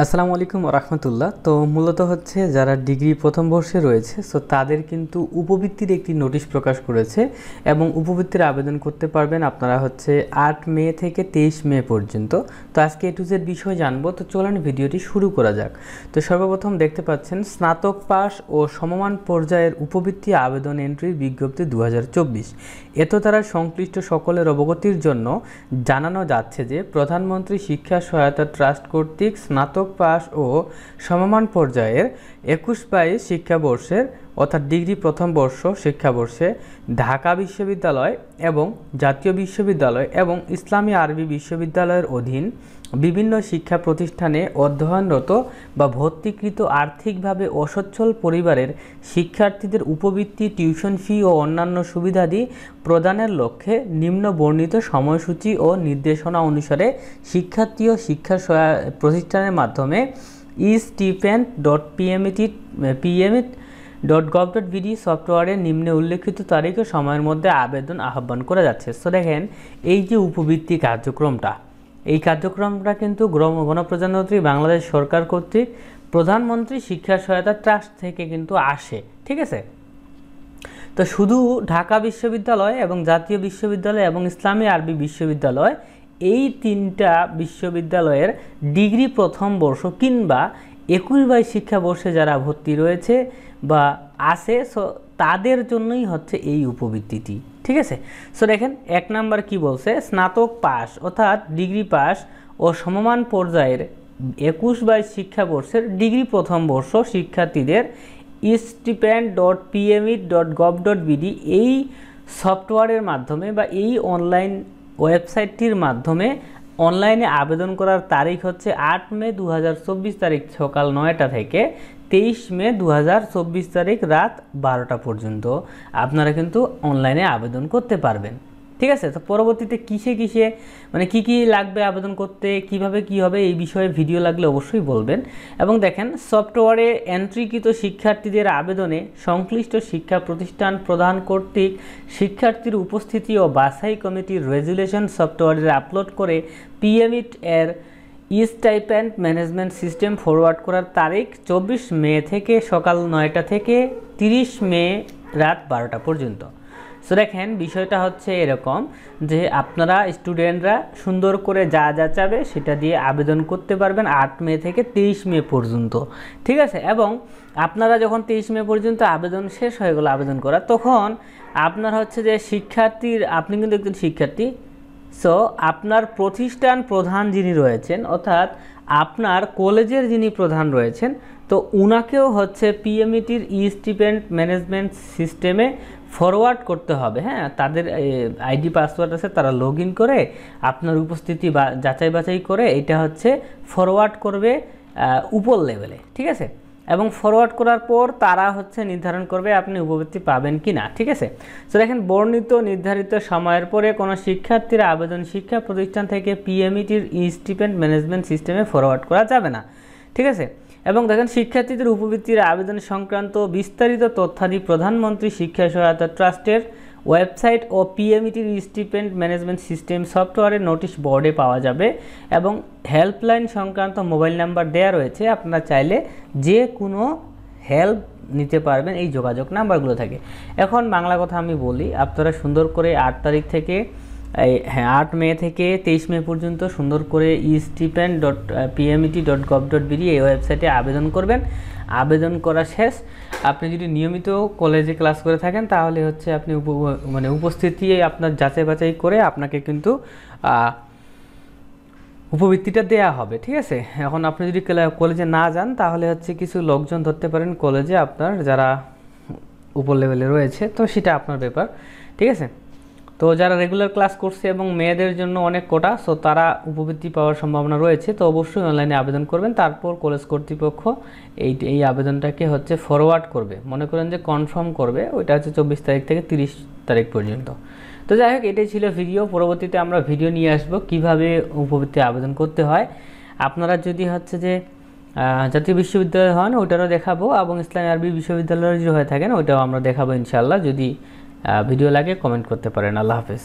আসসালামু আলাইকুম রাহমাতুল্লাহ। তো মূলত হচ্ছে যারা ডিগ্রি প্রথম বর্ষে রয়েছে তাদের কিন্তু উপবৃত্তির একটি নোটিশ প্রকাশ করেছে এবং উপবৃত্তির আবেদন করতে পারবেন আপনারা হচ্ছে 8 মে থেকে 23 মে পর্যন্ত। তো আজকে এ টু জেড বিষয় জানবো, তো চলুন ভিডিওটি শুরু করা যাক। তো সর্বপ্রথম দেখতে পাচ্ছেন স্নাতক পাস ও সমমান পর্যায়ের উপবৃত্তি আবেদন এন্ট্রির বিজ্ঞপ্তি 2024। এত দ্বারা সংশ্লিষ্ট সকলের অবগতির জন্য জানানো যাচ্ছে যে প্রধানমন্ত্রী শিক্ষা সহায়তা ট্রাস্ট কর্তৃক স্নাতক পাস ও সমমান পর্যায়ের 21-22 শিক্ষাবর্ষের অর্থাৎ ডিগ্রি প্রথম বর্ষ শিক্ষাবর্ষে ঢাকা বিশ্ববিদ্যালয় এবং জাতীয় বিশ্ববিদ্যালয় এবং ইসলামী আরবি বিশ্ববিদ্যালয়ের অধীন বিভিন্ন শিক্ষা প্রতিষ্ঠানে অধ্যয়নরত বা ভর্তিকৃত আর্থিকভাবে অসচ্ছল পরিবারের শিক্ষার্থীদের উপবৃত্তি, টিউশন ফি ও অন্যান্য সুবিধাদি প্রদানের লক্ষ্যে নিম্ন বর্ণিত সময়সূচি ও নির্দেশনা অনুসারে শিক্ষার্থী ও শিক্ষা প্রতিষ্ঠানের মাধ্যমে estipend.pmet.gov.bd সফটওয়্যারের নিম্নে উল্লেখিত তারিখ ও সময়ের মধ্যে আবেদন আহ্বান করা যাচ্ছে। তো দেখেন, এই যে উপবৃত্তি কার্যক্রমটা, এই কার্যক্রমটা কিন্তু গণপ্রজাতন্ত্রী বাংলাদেশ সরকার কর্তৃক প্রধানমন্ত্রী শিক্ষা সহায়তা ট্রাস্ট থেকে কিন্তু আসে, ঠিক আছে। তো শুধু ঢাকা বিশ্ববিদ্যালয় এবং জাতীয় বিশ্ববিদ্যালয় এবং ইসলামী আরবি বিশ্ববিদ্যালয়, এই তিনটা বিশ্ববিদ্যালয়ের ডিগ্রি প্রথম বর্ষ কিংবা 21-22 শিক্ষাবর্ষে যারা ভর্তি রয়েছে বা আছে, তাদের জন্যই হচ্ছে এই উপবৃত্তিটি, ঠিক আছে। সো দেখেন, 1 নাম্বার কি বলছে, স্নাতক পাস অর্থাৎ ডিগ্রি পাস ও সমমান পর্যায়ের 21-22 শিক্ষাবর্ষের ডিগ্রি প্রথম বর্ষ শিক্ষার্থীদের estipend.pmet.gov.bd এই সফটওয়্যারের মাধ্যমে বা এই অনলাইন ওয়েবসাইটটির মাধ্যমে অনলাইনে আবেদন করার তারিখ হচ্ছে 8 মে 2024 তারিখ সকাল 9টা থেকে 23 মে 2024 তারিখ রাত 12টা পর্যন্ত আপনারা কিন্তু অনলাইনে আবেদন করতে পারবেন, ঠিক আছে। তো পরবর্তীতে কিসে মানে কি লাগবে আবেদন করতে, কিভাবে কি হবে, এই বিষয়ে ভিডিও লাগলে অবশ্যই বলবেন। এবং দেখেন, সফটওয়্যারে এন্ট্রিকৃত শিক্ষার্থীদের আবেদনে সংশ্লিষ্ট শিক্ষা প্রতিষ্ঠান প্রদান কর্তৃক শিক্ষার্থীর উপস্থিতি ও বাছাই কমিটির রেজুলেশন সফটওয়্যারে আপলোড করে পিএমইট এর স্টাইপেন্ড ম্যানেজমেন্ট সিস্টেম ফরওয়ার্ড করার তারিখ 24 মে থেকে সকাল 9টা থেকে 30 মে রাত 12টা পর্যন্ত। সো দেখেন, বিষয়টা হচ্ছে এরকম যে আপনারা স্টুডেন্টরা সুন্দর করে যা চাবে সেটা দিয়ে আবেদন করতে পারবেন 8 মে থেকে 23 মে পর্যন্ত, ঠিক আছে। এবং আপনারা যখন 23 মে পর্যন্ত আবেদন শেষ হয়ে গেল আবেদন করা, তখন আপনার হচ্ছে যে আপনি কিন্তু একজন শিক্ষার্থী। সো আপনার প্রতিষ্ঠান প্রধান যিনি রয়েছেন অর্থাৎ আপনার কলেজের যিনি প্রধান রয়েছেন, তো উনাকেও হচ্ছে পিএমইটির স্টিপেন্ড ম্যানেজমেন্ট সিস্টেমে ফরওয়ার্ড করতে হবে। হ্যাঁ, তাদের আইডি পাসওয়ার্ড আছে, তারা লগ ইন করে আপনার উপস্থিতি বা যাচাই বাছাই করে এটা হচ্ছে ফরওয়ার্ড করবে উপর লেভেলে, ঠিক আছে। এবং ফরওয়ার্ড করার পর তারা হচ্ছে নির্ধারণ করবে আপনি উপবৃত্তি পাবেন কি না, ঠিক আছে। তো দেখেন, বর্ণিত নির্ধারিত সময়ের পরে কোনো শিক্ষার্থীর আবেদন শিক্ষা প্রতিষ্ঠান থেকে পিএমইটির স্টিপেন্ড ম্যানেজমেন্ট সিস্টেমে ফরওয়ার্ড করা যাবে না, ঠিক আছে। এবং দেখেন, শিক্ষার্থীদের উপবৃত্তির আবেদন সংক্রান্ত বিস্তারিত তথ্যাদি প্রধানমন্ত্রী শিক্ষা সহায়তা ট্রাস্টের ওয়েবসাইট ও পিএমইটির স্টিপেন্ড ম্যানেজমেন্ট সিস্টেম সফটওয়্যারের নোটিশ বোর্ডে পাওয়া যাবে এবং হেল্পলাইন সংক্রান্ত মোবাইল নাম্বার দেওয়া রয়েছে। আপনারা চাইলে যে কোনো হেল্প নিতে পারবেন এই যোগাযোগ নাম্বারগুলো থেকে। এখন বাংলা কথা আমি বলি, আপনারা সুন্দর করে 8 তারিখ থেকে 8 মে থেকে 23 মে পর্যন্ত সুন্দর করে estipend.pmet.gov.bd এই ওয়েবসাইটে আবেদন করবেন। আবেদন করা শেষ, আপনি যদি নিয়মিত কলেজে ক্লাস করে থাকেন তাহলে হচ্ছে আপনি উপস্থিতি আপনার যাচাই বাছাই করে আপনাকে কিন্তু উপবৃত্তিটা দেয়া হবে, ঠিক আছে। এখন আপনি যদি কলেজে না যান তাহলে হচ্ছে কিছু লোকজন ধরতে পারেন কলেজে আপনার যারা উপর লেভেলে রয়েছে, তো সেটা আপনার ব্যাপার, ঠিক আছে। তো যারা রেগুলার ক্লাস করছে এবং মেয়েদের জন্য অনেক কোটা, সো তারা উপবৃত্তি পাওয়ার সম্ভাবনা রয়েছে। তো অবশ্যই অনলাইনে আবেদন করবেন, তারপর কলেজ কর্তৃপক্ষ এই আবেদনটাকে হচ্ছে ফরওয়ার্ড করবে, মনে করেন যে কনফার্ম করবে, ওইটা হচ্ছে 24 তারিখ থেকে 30 তারিখ পর্যন্ত। তো যাই হোক, এটাই ছিল ভিডিও। পরবর্তীতে আমরা ভিডিও নিয়ে আসবো কিভাবে উপবৃত্তি আবেদন করতে হয়। আপনারা যদি হচ্ছে যে জাতীয় বিশ্ববিদ্যালয় হন ওইটারও দেখাবো এবং ইসলামী আরবি বিশ্ববিদ্যালয়ের যদি হয়ে থাকেন ওইটাও আমরা দেখাবো ইনশাআল্লাহ। যদি ভিডিও লাগে কমেন্ট করতে পারেন। আল্লাহ হাফেজ।